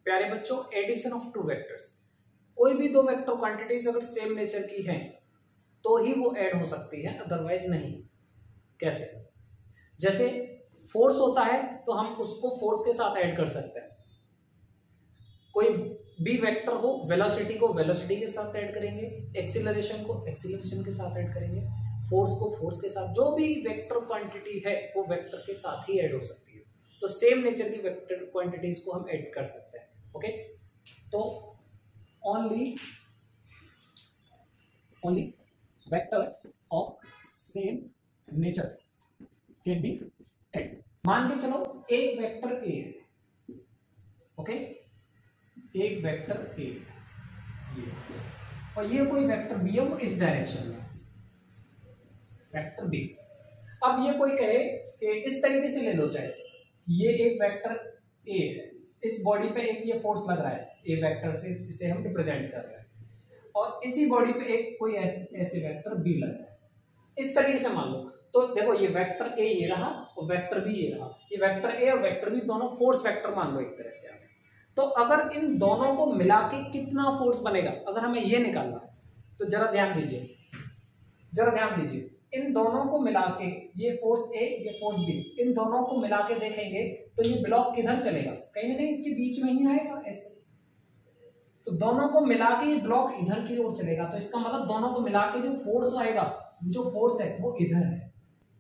प्यारे बच्चों, addition of two vectors, कोई भी दो वेक्टर क्वांटिटीज अगर सेम नेचर की हैं तो ही वो ऐड हो सकती है, अदरवाइज नहीं। कैसे? जैसे फोर्स होता है तो हम उसको फोर्स के साथ ऐड कर सकते हैं। कोई भी वेक्टर हो, वेलोसिटी को वेलोसिटी के साथ ऐड करेंगे, एक्सीलरेशन को एक्सीलरेशन के साथ ऐड करेंगे, फोर्स को फोर्स के साथ, जो भी वेक्टर क्वांटिटी है वो वेक्टर के साथ ही ऐड हो सकती है। तो सेम नेचर की वेक्टर क्वांटिटीज को हम ऐड कर सकते हैं। ओके, तो only vectors of same nature can be add. मान के चलो एक वेक्टर ए है, ओके, एक वेक्टर ए ये, और ये कोई वेक्टर बी है वो इस डायरेक्शन में, वेक्टर बी। अब ये कोई कहे कि इस तरीके से ले लो, चाहे ये एक वेक्टर ए है, इस बॉडी पे एक ये फोर्स लग रहा है ए वेक्टर से, इसे हम रिप्रेजेंट कर रहे हैं, और इसी बॉडी पे एक कोई ऐसे वेक्टर बी लग रहा है, इस तरीके से मान लो। तो देखो ये वेक्टर ए ये रहा और वेक्टर बी ये रहा, ये वेक्टर ए और वेक्टर बी दोनों फोर्स वेक्टर मान लो एक तरह से। तो अगर इन दोनों को मिला के कितना फोर्स बनेगा, अगर हमें ये निकालना है तो जरा ध्यान दीजिए, जरा ध्यान दीजिए, इन दोनों को मिला के, ये फोर्स ए ये फोर्स बी, इन दोनों को मिला के देखेंगे तो ये ब्लॉक किधर चलेगा, कहीं ना कहीं इसके बीच में ही आएगा ऐसे। तो दोनों को मिला के ये ब्लॉक इधर की ओर चलेगा, तो इसका मतलब दोनों को मिला के जो फोर्स आएगा, जो फोर्स है वो इधर है,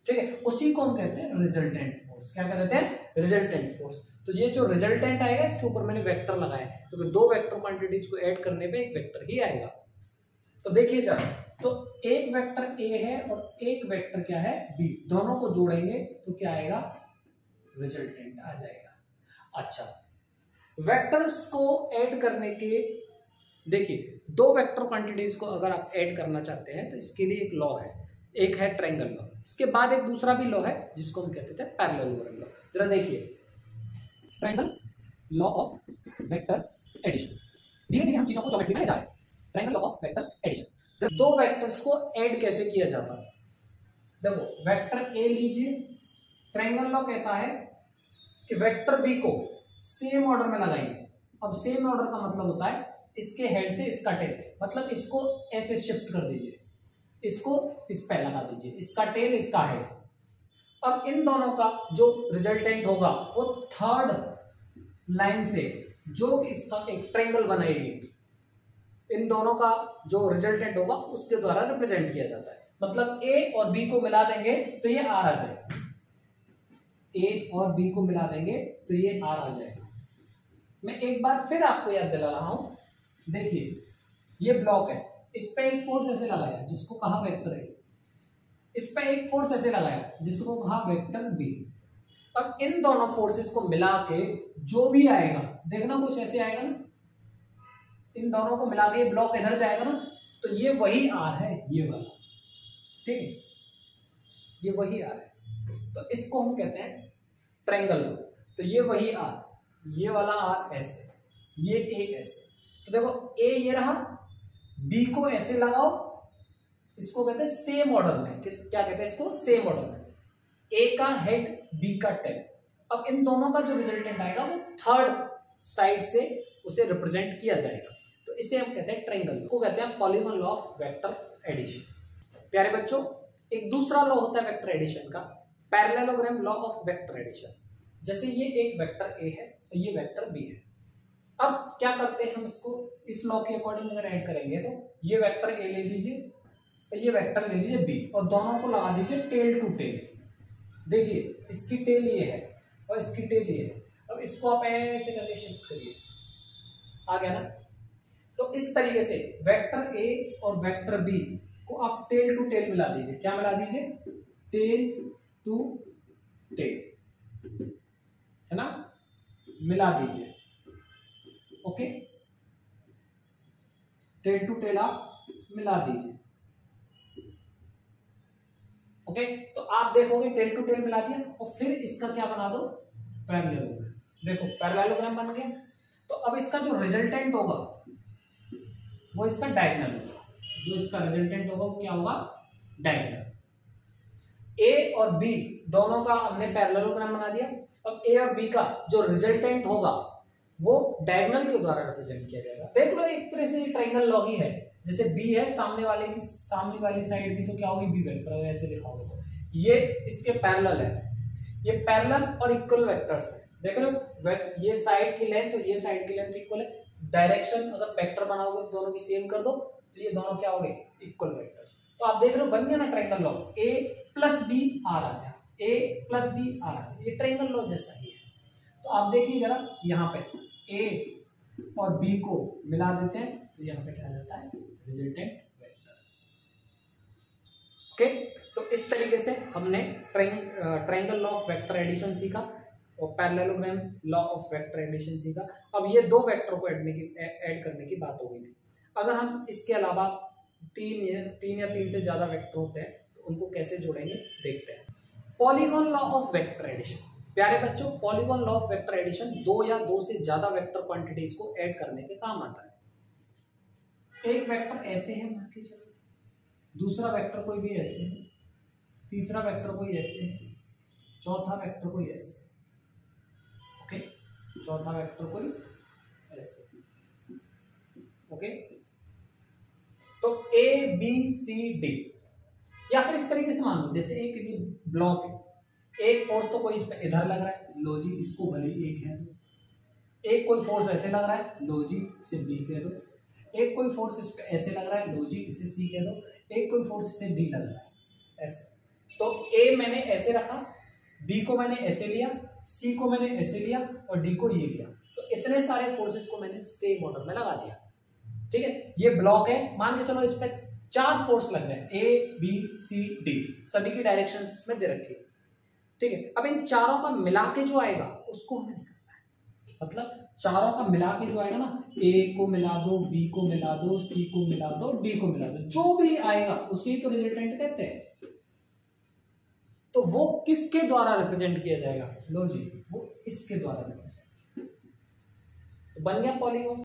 ठीक है। उसी को हम कहते हैं रिजल्टेंट फोर्स। क्या कहते हैं? Resultant force. तो ये जो रिजल्टेंट आएगा इसके ऊपर मैंने वेक्टर लगाया है, क्योंकि दो वेक्टर क्वांटिटीज को ऐड करने पे एक वेक्टर ही आएगा। तो देखिए जरा, तो एक वेक्टर ए है और एक वेक्टर क्या है बी, दोनों को जोड़ेंगे तो क्या आएगा? रिजल्टेंट आ जाएगा। अच्छा, वेक्टर्स को ऐड करने के, देखिए दो वेक्टर क्वांटिटीज को अगर आप ऐड करना चाहते हैं तो इसके लिए एक लॉ है, एक है ट्रायंगल लॉ, इसके बाद एक दूसरा भी लॉ है जिसको हम कहते थे पैरेललोग्राम लॉ। जरा देखिए, triangle law of vector addition. धीरे धीरे हम चीजों को ज्योमेट्री में ले जा रहे हैं। Triangle law of vector addition, जब दो वेक्टर्स को ऐड कैसे किया जाता है, देखो वेक्टर ए लीजिए, ट्रायंगल लॉ कहता है कि वेक्टर बी को सेम ऑर्डर में लगाएंगे। अब सेम ऑर्डर का मतलब होता है इसके हेड से इसका टेल, मतलब इसको ऐसे शिफ्ट कर दीजिए, इसको इस पे लगा दीजिए, इसका टेल इसका हेड। अब इन दोनों का जो रिजल्टेंट होगा वो थर्ड लाइन से जो इसका एक ट्रायंगल बनाएगी, इन दोनों का जो रिजल्टेंट होगा उसके द्वारा रिप्रेजेंट किया जाता है। मतलब ए और बी को मिला देंगे तो ये आर आ जाएगा, ए और बी को मिला देंगे तो ये आर आ जाएगा। मैं एक बार फिर आपको याद दिला रहा हूं, देखिए ये ब्लॉक है, इस पे एक फोर्स ऐसे लगाया जिसको कहा वेक्टर ए, इस पे एक फोर्स ऐसे लगाया जिसको कहा वेक्टर बी। अब इन दोनों फोर्सेस को मिला के जो भी आएगा, देखना कुछ ऐसे आएगा ना, इन दोनों को मिला के ब्लॉक इधर जाएगा ना, तो ये वही आर है, ये वाला, ठीक है, ये वही आर है। तो इसको हम कहते हैं ट्रायंगल। तो ये वही आर, ये वाला आर ऐसे, ये ए ऐसे। तो देखो ए ये रहा, बी को ऐसे लगाओ, इसको कहते हैं सेम ऑर्डर में, क्या कहते हैं इसको? सेम ऑर्डर में, ए का हेड बी का टेल। अब इन दोनों का जो रिजल्टेंट आएगा वो थर्ड साइड से उसे रिप्रेजेंट किया जाएगा, तो इसे हम कहते हैं ट्रायंगल, को कहते हैं polygon law of vector addition. प्यारे बच्चों, एक दूसरा लॉ होता है वेक्टर एडिशन का, parallelogram law of vector addition. जैसे ये एक वेक्टर ए है तो ये वेक्टर बी है। अब क्या करते हैं हम इसको, इस लॉ के अकॉर्डिंग अगर ऐड करेंगे तो ये वेक्टर ए ले लीजिए तो ये वेक्टर ले लीजिए बी, और दोनों को लगा दीजिए टेल टू टेल। देखिए इसकी टेल ये है और इसकी टेल ये है। अब इसको आप ऐसे करके शिफ्ट करिए, आ गया ना। तो इस तरीके से वेक्टर ए और वेक्टर बी को आप टेल टू टेल मिला दीजिए। क्या मिला दीजिए? टेल टू टेल, है ना, मिला दीजिए। ओके, टेल टू टेल आप मिला दीजिए। ओके, तो आप देखोगे टेल टू टेल मिला दिया, और फिर इसका क्या बना दो? पैरेललोग्राम। देखो पैरेललोग्राम बन गया। तो अब इसका जो रिजल्टेंट होगा वो इसका डायगोनल होगा, जो इसका रिजल्टेंट होगा वो क्या होगा? डायगोनल। ए और बी दोनों का हमने पैरेललोग्राम बना दिया। अब ए और बी का जो रिजल्टेंट होगा वो डायगोनल के द्वारा रिप्रेजेंट किया जाएगा। देख लो एक तरह से ट्रायंगल लॉ ही है, जैसे बी है सामने वाली साइड भी तो क्या होगी बी वेक्टर, ऐसे लिखा होगा तो ये इसके पैरेलल है, ये पैरेलल और इक्वल वेक्टर्स है। देख लो ये साइड की लेंथ और ये साइड की लेंथ इक्वल है, डायरेक्शन अगर वेक्टर बनाओगे तो दोनों की सेम कर दो तो ये दोनों क्या हो गए इक्वल वेक्टर्स। तो आप देख रहे हो बन गया ना triangle law, A plus B R आ गया, ए प्लस बी आर आ गया, ये ट्रायंगल लॉ जैसा ही है। तो आप देखिए जरा यहाँ पे ए और बी को मिला देते हैं तो यहाँ पे क्या जाता है रिजल्टेंट वेक्टर। ओके, तो इस तरीके से हमने triangle law of vector addition सीखा और parallelogram law of vector addition सीखा। अब ये दो वेक्टर को ऐड करने की बात हो गई थी। अगर हम इसके अलावा तीन या तीन से ज्यादा वेक्टर होते हैं तो उनको कैसे जोड़ेंगे देखते हैं। Polygon law of vector addition, प्यारे बच्चों polygon law of vector addition दो या दो से ज्यादा वेक्टर क्वांटिटीज को ऐड करने के काम आता है। एक वेक्टर ऐसे है मान के चलो, दूसरा वेक्टर कोई भी ऐसे है, तीसरा वेक्टर कोई ऐसे है, चौथा वेक्टर कोई ऐसे, ओके चौथा वेक्टर कोई ऐसे, ओके तो ए बी सी डी, या फिर इस तरीके से मान लो जैसे एक ब्लॉक है, एक फोर्स तो कोई इस पे इधर लग रहा है, लो जी इसको भले ही एक है दो, एक कोई फोर्स ऐसे लग रहा है, लो जी इसे बी कह दो, एक कोई फोर्स इस पे ऐसे लग रहा है, लो जी इसे सी कह दो, एक कोई फोर्स इसे डी लग रहा है ऐसे। तो ए मैंने ऐसे रखा, बी को मैंने ऐसे लिया, सी को मैंने ऐसे लिया और डी को ये लिया, तो इतने सारे फोर्सेस को मैंने सेम ऑर्डर में लगा दिया। ठीक है, ये ब्लॉक है, मान के चलो इस पे 4 फोर्स लग रहे हैं, ए बी सी डी, सभी की डायरेक्शन इसमें दे रखी है। ठीक है, अब इन चारों का मिला के जो आएगा उसको हमें निकालना है, मतलब चारों का मिला के जो आएगा ना, ए को मिला दो, बी को मिला दो, सी को मिला दो, डी को मिला दो, जो भी आएगा उसी को रिजल्टेंट कहते हैं। तो वो किसके द्वारा रिप्रेजेंट किया जाएगा, लो जी वो इसके द्वारा रिप्रेजेंट, तो बन गया पॉलीगॉन।